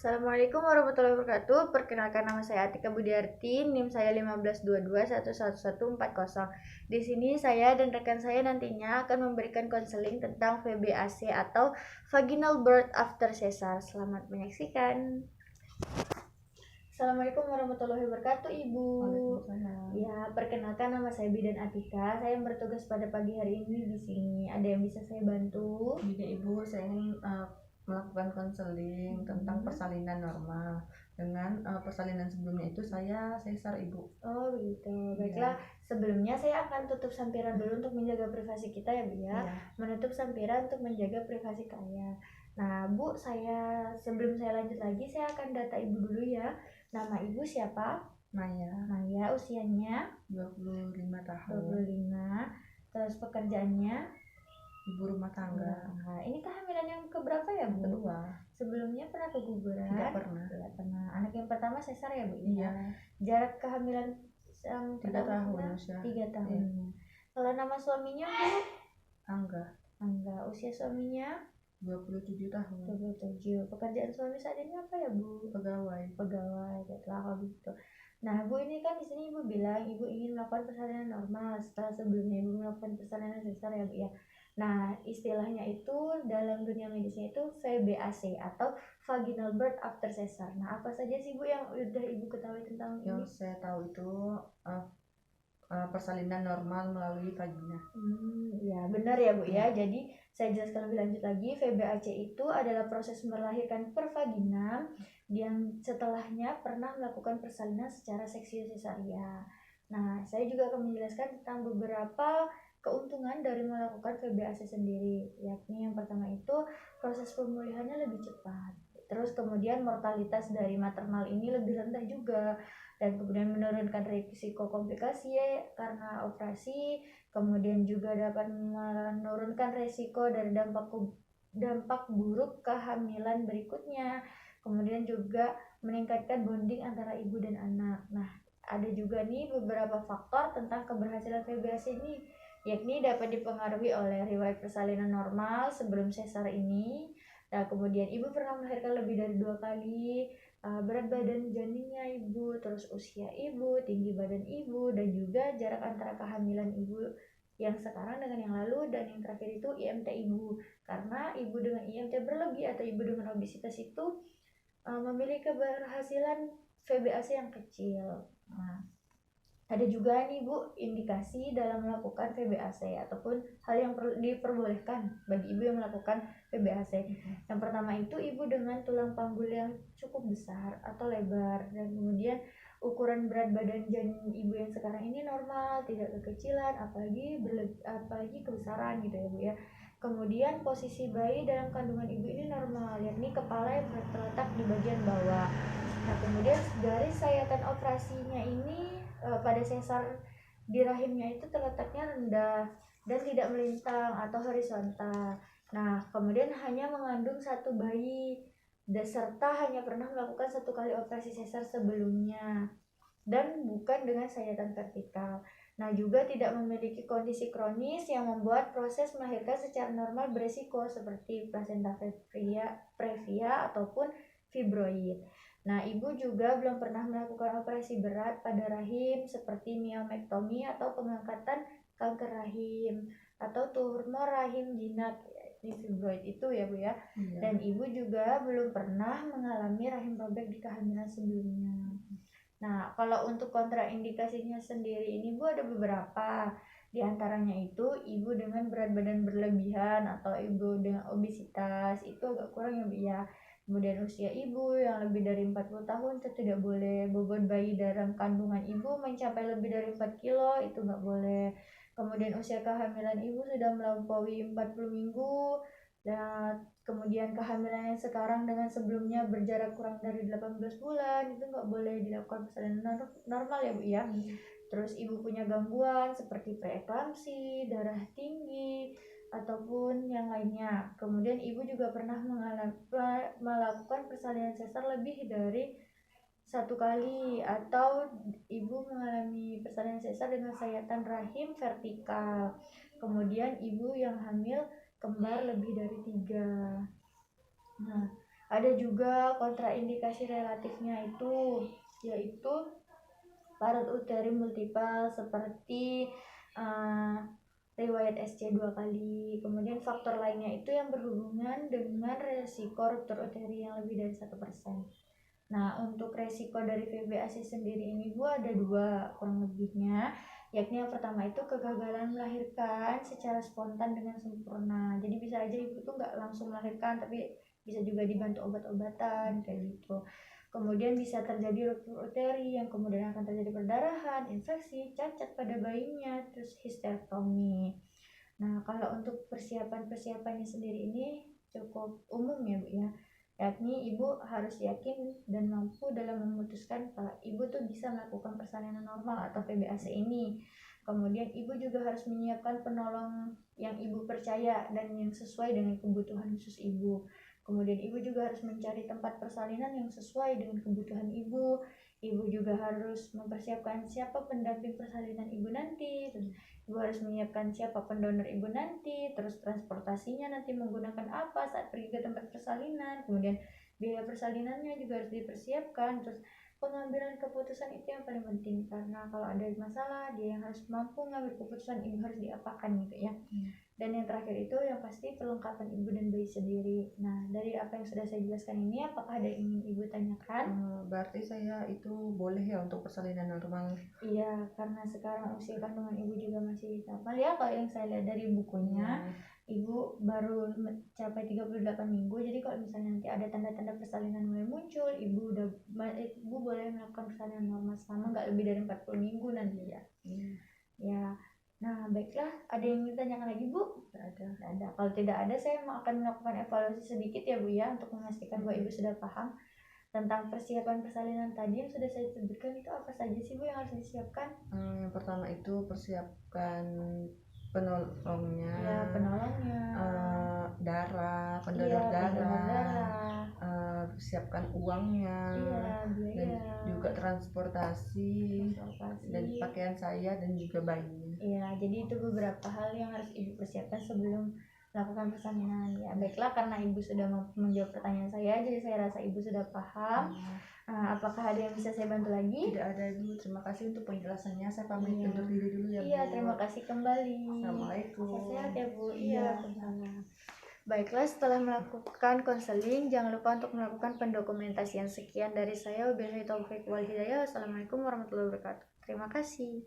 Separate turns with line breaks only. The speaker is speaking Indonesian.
Assalamualaikum warahmatullahi wabarakatuh. Perkenalkan, nama saya Atika Budiarti, NIM saya 1522111140. Di sini saya dan rekan saya nantinya akan memberikan konseling tentang VBAC atau Vaginal Birth After Cesar. Selamat menyaksikan. Assalamualaikum warahmatullahi wabarakatuh, Ibu. Ya, perkenalkan, nama saya Bidan Atika. Saya yang bertugas pada pagi hari ini di sini. Ada yang bisa saya bantu?
Iya Ibu, saya ingin melakukan konseling tentang persalinan normal. Dengan persalinan sebelumnya itu saya sesar Ibu.
Oh begitu, baiklah. Sebelumnya saya akan tutup sampiran dulu untuk menjaga privasi kita ya Bu ya. Menutup sampiran untuk menjaga privasi kalian. Nah Bu, sebelum saya lanjut lagi, saya akan data Ibu dulu ya. Nama Ibu siapa? Maya, usianya
25 tahun.
25. Terus pekerjaannya?
Ibu rumah tangga.
Nah, ini kehamilan yang keberapa ya Bu?
Kedua.
Sebelumnya pernah keguguran?
Tidak pernah.
Anak yang pertama sesar ya Bu?
Iya.
Jarak kehamilan yang
3 tahun usia.
3 tahun. Iya. Kalau nama suaminya Bu? Angga. Usia suaminya?
27 tahun.
27. Pekerjaan suami saat ini apa ya Bu?
Pegawai.
Baiklah kalau begitu. Nah Bu, ini kan di sini Ibu bilang Ibu ingin melakukan persalinan normal setelah sebelumnya Ibu melakukan persalinan sesar ya Bu ya. Nah, istilahnya itu dalam dunia medisnya itu VBAC atau Vaginal Birth After Cesar. Nah, apa saja sih Bu yang udah Ibu ketahui tentang ini?
Yang saya tahu itu persalinan normal melalui vagina.
Ya benar ya Bu ya. Jadi saya jelaskan lebih lanjut lagi. VBAC itu adalah proses melahirkan per vagina yang setelahnya pernah melakukan persalinan secara seksius cesaria. Nah, saya juga akan menjelaskan tentang beberapa keuntungan dari melakukan VBAC sendiri, yakni yang pertama itu proses pemulihannya lebih cepat. Terus kemudian mortalitas dari maternal ini lebih rendah juga, dan kemudian menurunkan risiko komplikasi karena operasi. Kemudian juga dapat menurunkan risiko dari dampak buruk kehamilan berikutnya. Kemudian juga meningkatkan bonding antara ibu dan anak. Nah, ada juga nih beberapa faktor tentang keberhasilan VBAC ini, yakni dapat dipengaruhi oleh riwayat persalinan normal sebelum sesar ini. Nah, kemudian ibu pernah melahirkan lebih dari 2 kali, berat badan janinnya ibu, terus usia ibu, tinggi badan ibu, dan juga jarak antara kehamilan ibu yang sekarang dengan yang lalu, dan yang terakhir itu IMT ibu. Karena ibu dengan IMT berlebih atau ibu dengan obesitas itu memiliki keberhasilan VBAC yang kecil. Nah, ada juga nih Bu indikasi dalam melakukan VBAC ataupun hal yang diperbolehkan bagi ibu yang melakukan VBAC. Yang pertama itu ibu dengan tulang panggul yang cukup besar atau lebar, dan kemudian ukuran berat badan janin ibu yang sekarang ini normal, tidak kekecilan, apalagi kebesaran gitu ya Bu ya. Kemudian posisi bayi dalam kandungan ibu ini normal, yakni kepala yang terletak di bagian bawah. Nah, kemudian garis sayatan operasinya ini pada sesar di rahimnya itu terletaknya rendah dan tidak melintang atau horizontal. Nah, kemudian hanya mengandung 1 bayi serta hanya pernah melakukan 1 kali operasi sesar sebelumnya dan bukan dengan sayatan vertikal. Nah, juga tidak memiliki kondisi kronis yang membuat proses melahirkan secara normal beresiko seperti plasenta previa ataupun fibroid. Nah, ibu juga belum pernah melakukan operasi berat pada rahim seperti miomektomi atau pengangkatan kanker rahim atau tumor rahim jinak, ini fibroid itu ya Bu ya. Dan ibu juga belum pernah mengalami rahim robek di kehamilan sebelumnya. Nah, kalau untuk kontraindikasinya sendiri ini Bu ada beberapa. Di antaranya itu ibu dengan berat badan berlebihan atau ibu dengan obesitas itu agak kurang ya Bu ya. Kemudian usia ibu yang lebih dari 40 tahun itu tidak boleh. Bobot bayi dalam kandungan ibu mencapai lebih dari 4 kilo itu nggak boleh. Kemudian usia kehamilan ibu sudah melampaui 40 minggu. Dan kemudian kehamilan yang sekarang dengan sebelumnya berjarak kurang dari 18 bulan itu nggak boleh dilakukan persalinan normal ya Bu ya. Terus ibu punya gangguan seperti preeklamsi, darah tinggi, ataupun yang lainnya. Kemudian ibu juga pernah melakukan persalinan sesar lebih dari 1 kali, atau ibu mengalami persalinan sesar dengan sayatan rahim vertikal. Kemudian ibu yang hamil kembar lebih dari 3. Nah, Ada juga kontraindikasi relatifnya itu, yaitu parut uteri multipel seperti riwayat SC 2 kali. Kemudian faktor lainnya itu yang berhubungan dengan resiko ruptur uteri yang lebih dari 1%. Nah, untuk resiko dari VBAC sendiri ini Bu ada dua kurang lebihnya, yakni yang pertama itu kegagalan melahirkan secara spontan dengan sempurna. Jadi bisa aja ibu tuh nggak langsung melahirkan, tapi bisa juga dibantu obat-obatan kayak gitu. Kemudian bisa terjadi ruptur uteri yang kemudian akan terjadi perdarahan, infeksi, cacat pada bayinya, terus histerektomi. Nah, kalau untuk persiapannya sendiri ini cukup umum ya Bu ya, yakni ibu harus yakin dan mampu dalam memutuskan kalau ibu tuh bisa melakukan persalinan normal atau PBAC ini. Kemudian ibu juga harus menyiapkan penolong yang ibu percaya dan yang sesuai dengan kebutuhan khusus ibu. Kemudian ibu juga harus mencari tempat persalinan yang sesuai dengan kebutuhan ibu. Ibu juga harus mempersiapkan siapa pendamping persalinan ibu nanti. Ibu harus menyiapkan siapa pendonor ibu nanti, terus transportasinya nanti menggunakan apa saat pergi ke tempat persalinan, kemudian biaya persalinannya juga harus dipersiapkan, terus pengambilan keputusan itu yang paling penting, karena kalau ada masalah dia yang harus mampu mengambil keputusan ibu harus diapakan gitu ya. Dan yang terakhir itu yang pasti perlengkapan ibu dan bayi sendiri. Nah, dari apa yang sudah saya jelaskan ini, apakah ada yang ingin ibu tanyakan?
Berarti saya itu boleh ya untuk persalinan normal?
Iya, karena sekarang usia kandungan ibu juga masih normal ya. Kalau yang saya lihat dari bukunya, ibu baru mencapai 38 minggu. Jadi kalau misalnya nanti ada tanda-tanda persalinan mulai muncul, ibu boleh melakukan persalinan normal selama nggak lebih dari 40 minggu nanti ya. Ya. Nah, baiklah, ada yang ingin tanyakan lagi Bu?
Tidak
ada. Kalau tidak ada, saya akan melakukan evaluasi sedikit ya Bu ya, untuk memastikan bahwa ibu sudah paham tentang persiapan persalinan tadi yang sudah saya sebutkan. Itu apa saja sih Bu yang harus disiapkan?
Yang pertama itu persiapkan penolongnya, darah, pendonor darah, siapkan uangnya, dan juga transportasi, dan pakaian saya dan juga bayinya.
Iya, jadi itu beberapa hal yang harus ibu persiapkan sebelum melakukan persalinan. Ya, baiklah, karena ibu sudah menjawab pertanyaan saya, jadi saya rasa ibu sudah paham. Apakah ada yang bisa saya bantu lagi?
Tidak ada Ibu, terima kasih untuk penjelasannya. Saya pamit undur diri dulu ya Bu.
Iya, terima kasih kembali.
Assalamualaikum.
Sehat ya Bu. Iya. Baiklah, setelah melakukan konseling, jangan lupa untuk melakukan pendokumentasian. Sekian dari saya. Wabillahi taufiq wal hidayah. Wassalamualaikum warahmatullahi wabarakatuh. Terima kasih.